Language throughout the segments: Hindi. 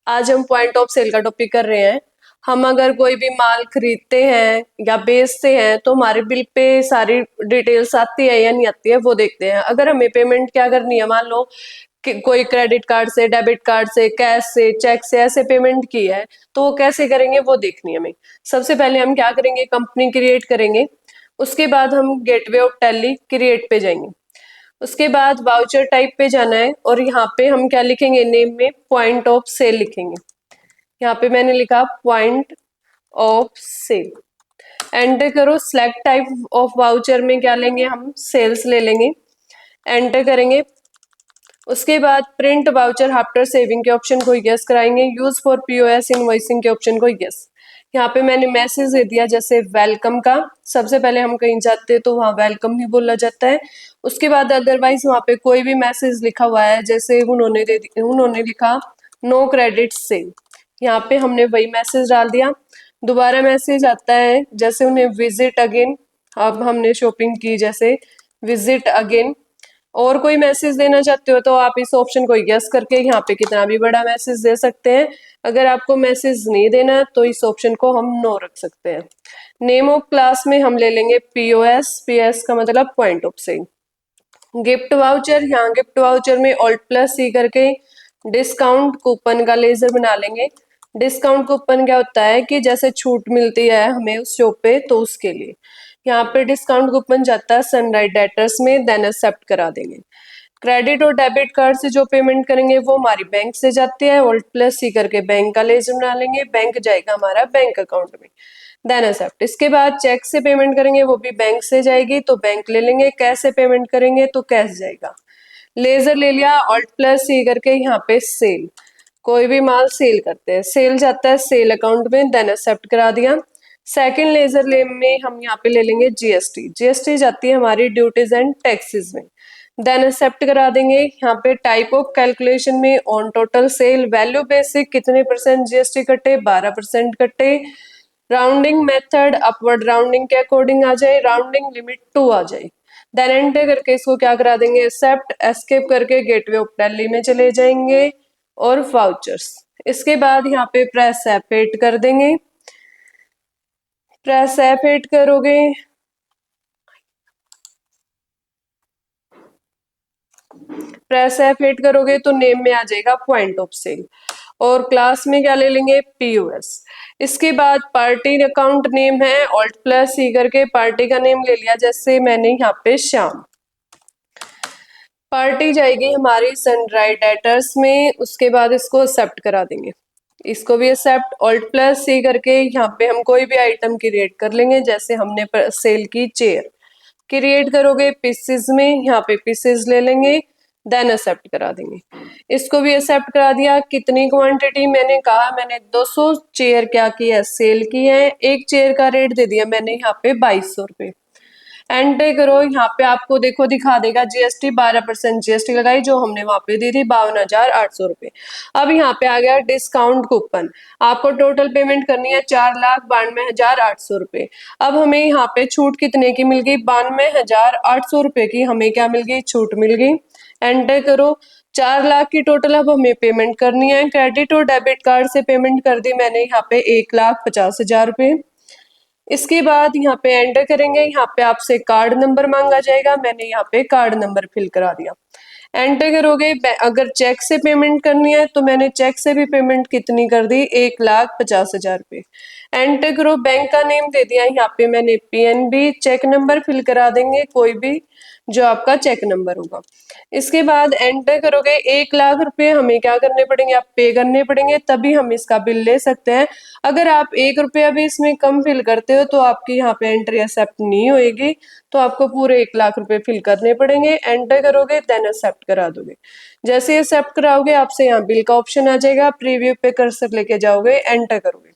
आज हम पॉइंट ऑफ सेल का टॉपिक कर रहे हैं। हम अगर कोई भी माल खरीदते हैं या बेचते हैं तो हमारे बिल पे सारी डिटेल्स आती है या नहीं आती है वो देखते हैं। अगर हमें पेमेंट क्या करनी है, मान लो कि कोई क्रेडिट कार्ड से, डेबिट कार्ड से, कैश से, चेक से ऐसे पेमेंट की है तो वो कैसे करेंगे वो देखनी है हमें। सबसे पहले हम क्या करेंगे, कंपनी क्रिएट करेंगे। उसके बाद हम गेटवे ऑफ टैली क्रिएट पे जाएंगे। उसके बाद वाउचर टाइप पे जाना है और यहाँ पे हम क्या लिखेंगे, नेम में पॉइंट ऑफ सेल लिखेंगे। यहाँ पे मैंने लिखा पॉइंट ऑफ सेल। एंटर करो। सिलेक्ट टाइप ऑफ वाउचर में क्या लेंगे, हम सेल्स ले लेंगे। एंटर करेंगे। उसके बाद प्रिंट वाउचर आफ्टर सेविंग के ऑप्शन को यस कराएंगे। यूज फॉर पीओएस इनवॉइसिंग के ऑप्शन को यस। यहाँ पे मैंने मैसेज दे दिया जैसे वेलकम का। सबसे पहले हम कहीं जाते हैं तो वहाँ वेलकम ही बोला जाता है। उसके बाद अदरवाइज वहाँ पे कोई भी मैसेज लिखा हुआ है, जैसे उन्होंने लिखा नो क्रेडिट सेल, यहाँ पे हमने वही मैसेज डाल दिया। दोबारा मैसेज आता है जैसे उन्हें विजिट अगेन, अब हमने शॉपिंग की जैसे विजिट अगेन। और कोई मैसेज देना चाहते हो तो आप इस ऑप्शन को यस करके यहाँ पे कितना भी बड़ा मैसेज दे सकते हैं। अगर आपको मैसेज नहीं देना तो इस ऑप्शन को हम नो रख सकते हैं। नेम ऑफ क्लास में हम ले लेंगे पीओएस। पीएस का मतलब point of sale. Gift voucher, यहाँ गिफ्ट वाउचर में ऑल्ट प्लस सी करके डिस्काउंट कूपन का लेजर बना लेंगे। डिस्काउंट कूपन क्या होता है कि जैसे छूट मिलती है हमें उस शॉप पे तो उसके लिए यहाँ पे डिस्काउंट कूपन जाता है सनराइज डेटर्स में, देन एक्सेप्ट करा देंगे। क्रेडिट और डेबिट कार्ड से जो पेमेंट करेंगे वो हमारी बैंक से जाती है। ऑल्ट प्लस सी करके बैंक का लेजर बना लेंगे, बैंक जाएगा हमारा बैंक अकाउंट में, देन एक्सेप्ट। इसके बाद चेक से पेमेंट करेंगे वो भी बैंक से जाएगी तो बैंक ले लेंगे। कैश से पेमेंट करेंगे तो कैश जाएगा। लेजर ले लिया, ऑल्ट प्लस सी करके यहाँ पे सेल, कोई भी माल सेल करते हैं, सेल जाता है सेल अकाउंट में, देन एक्सेप्ट करा दिया। सेकंड लेजर ले में हम यहाँ पे ले लेंगे जीएसटी। जीएसटी जाती है हमारी ड्यूटीज एंड टैक्सेस में, देन एक्सेप्ट करा देंगे। यहाँ पे टाइप ऑफ कैलकुलेशन में on total sale value basic कितने परसेंट जीएसटी कटे, 12% कटे। राउंडिंग मेथड अपवर्ड राउंडिंग के अकॉर्डिंग आ जाए, राउंडिंग लिमिट 2 आ जाए। देन एंटर करके इसको क्या करा देंगे, एक्सेप्ट। एस्केप करके गेटवे ऑफ टैली में चले जाएंगे और वाउचर्स। इसके बाद यहाँ पे प्रेस F8 कर देंगे। प्रेस F8 करोगे तो नेम में आ जाएगा पॉइंट ऑफ सेल और क्लास में क्या ले लेंगे, पीओएस। इसके बाद पार्टी अकाउंट नेम है ऑल्ट प्लस सी करके पार्टी का नेम ले लिया, जैसे मैंने यहाँ पे श्याम। पार्टी जाएगी हमारी सनराइज डेटर्स में। उसके बाद इसको एक्सेप्ट करा देंगे, इसको भी एक्सेप्ट। ऑल्ट प्लस सी करके यहाँ पे हम कोई भी आइटम क्रिएट कर लेंगे, जैसे हमने सेल की चेयर क्रिएट करोगे पीसेस में, यहाँ पे पीसेस ले लेंगे, देन एक्सेप्ट करा देंगे। इसको भी एक्सेप्ट करा दिया। कितनी क्वांटिटी, मैंने कहा मैंने 200 चेयर क्या की है, सेल की है। एक चेयर का रेट दे दिया मैंने यहाँ पे 2200 रुपये। एंटर करो। यहाँ पे आपको देखो दिखा देगा जीएसटी 12% जीएसटी लगाई जो हमने वहां पे दी थी 52,800 रुपये। अब यहाँ पे आ गया डिस्काउंट कूपन, आपको टोटल पेमेंट करनी है 4,92,800 रुपये। अब हमें यहाँ पे छूट कितने की मिल गई, 92,800 रुपये की हमें क्या मिल गई, छूट मिल गई। एंटर करो। 4 लाख की टोटल अब हमें पेमेंट करनी है। क्रेडिट और डेबिट कार्ड से पेमेंट कर दी मैंने यहाँ पे 1,50,000 रुपये। इसके बाद यहाँ पे एंटर करेंगे, यहाँ पे आपसे कार्ड नंबर मांगा जाएगा, मैंने यहाँ पे कार्ड नंबर फिल करा दिया। एंटर करोगे। अगर चेक से पेमेंट करनी है तो मैंने चेक से भी पेमेंट कितनी कर दी, 1,50,000 रुपये। एंटर करो। बैंक का नेम दे दिया, यहाँ पे मैंने पीएनबी। चेक नंबर फिल करा देंगे कोई भी जो आपका चेक नंबर होगा। इसके बाद एंटर करोगे। 1,00,000 रुपए हमें क्या करने पड़ेंगे, आप पे करने पड़ेंगे, तभी हम इसका बिल ले सकते हैं। अगर आप 1 रुपया भी इसमें कम फिल करते हो तो आपकी यहाँ पे एंट्री एक्सेप्ट नहीं होएगी, तो आपको पूरे 1,00,000 रुपए फिल करने पड़ेंगे। एंटर करोगे, देन एक्सेप्ट करा दोगे। जैसे एक्सेप्ट कराओगे आपसे यहाँ बिल का ऑप्शन आ जाएगा, प्रीव्यू पे कर्सर लेके जाओगे, एंटर करोगे,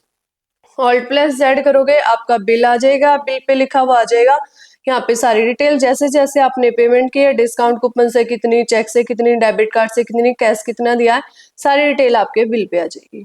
ऑल्ट प्लस जेड करोगे, आपका बिल आ जाएगा। बिल पे लिखा हुआ आ जाएगा यहाँ पे सारी डिटेल, जैसे जैसे आपने पेमेंट की है, डिस्काउंट कूपन से कितनी, चेक से कितनी, डेबिट कार्ड से कितनी, कैश कितना दिया है, सारी डिटेल आपके बिल पे आ जाएगी।